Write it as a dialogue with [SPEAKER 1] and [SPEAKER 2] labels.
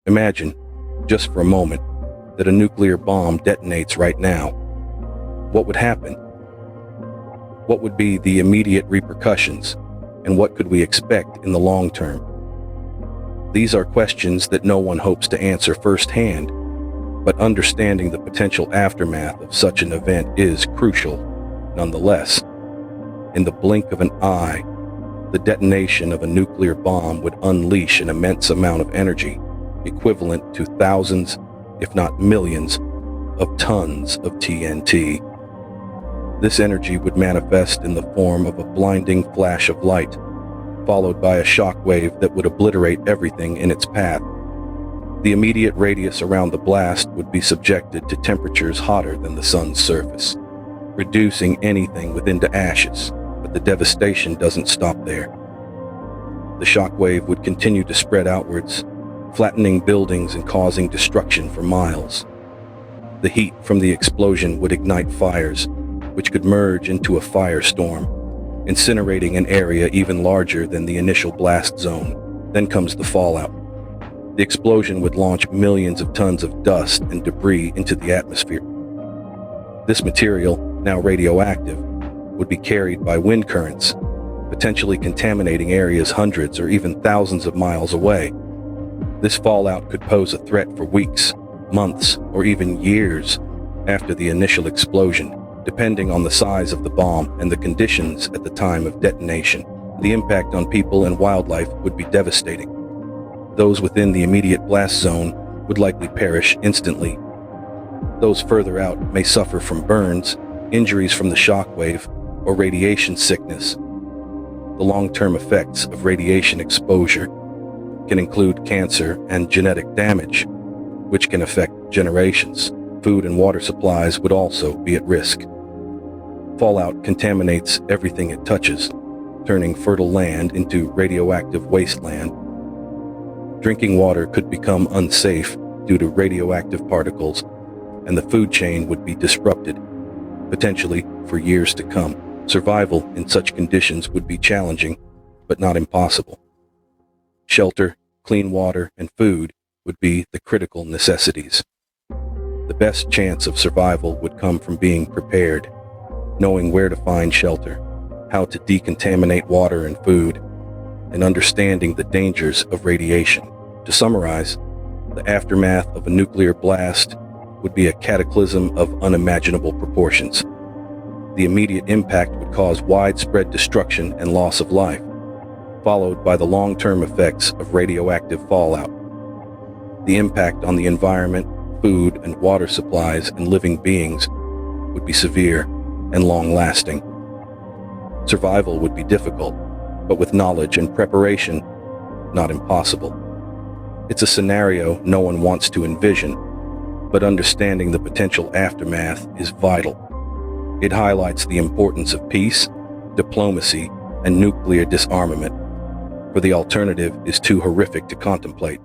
[SPEAKER 1] Imagine, just for a moment, that a nuclear bomb detonates right now. What would happen? What would be the immediate repercussions, and what could we expect in the long term? These are questions that no one hopes to answer firsthand, but understanding the potential aftermath of such an event is crucial nonetheless. In the blink of an eye, the detonation of a nuclear bomb would unleash an immense amount of energy, equivalent to thousands, if not millions, of tons of TNT. This energy would manifest in the form of a blinding flash of light, followed by a shock wave that would obliterate everything in its path. The immediate radius around the blast would be subjected to temperatures hotter than the sun's surface, reducing anything within to ashes, but the devastation doesn't stop there. The shock wave would continue to spread outwards, flattening buildings and causing destruction for miles. The heat from the explosion would ignite fires, which could merge into a firestorm, incinerating an area even larger than the initial blast zone. Then comes the fallout. The explosion would launch millions of tons of dust and debris into the atmosphere. This material, now radioactive, would be carried by wind currents, potentially contaminating areas hundreds or even thousands of miles away. This fallout could pose a threat for weeks, months, or even years after the initial explosion, depending on the size of the bomb and the conditions at the time of detonation. The impact on people and wildlife would be devastating. Those within the immediate blast zone would likely perish instantly. Those further out may suffer from burns, injuries from the shock wave, or radiation sickness. The long-term effects of radiation exposure can include cancer and genetic damage, which can affect generations. Food and water supplies would also be at risk. Fallout contaminates everything it touches, turning fertile land into radioactive wasteland. Drinking water could become unsafe due to radioactive particles, and the food chain would be disrupted, potentially for years to come. Survival in such conditions would be challenging, but not impossible. Shelter, clean water, and food would be the critical necessities. The best chance of survival would come from being prepared, knowing where to find shelter, how to decontaminate water and food, and understanding the dangers of radiation. To summarize, the aftermath of a nuclear blast would be a cataclysm of unimaginable proportions. The immediate impact would cause widespread destruction and loss of life, followed by the long-term effects of radioactive fallout. The impact on the environment, food and water supplies, and living beings would be severe and long-lasting. Survival would be difficult, but with knowledge and preparation, not impossible. It's a scenario no one wants to envision, but understanding the potential aftermath is vital. It highlights the importance of peace, diplomacy, and nuclear disarmament, for the alternative is too horrific to contemplate.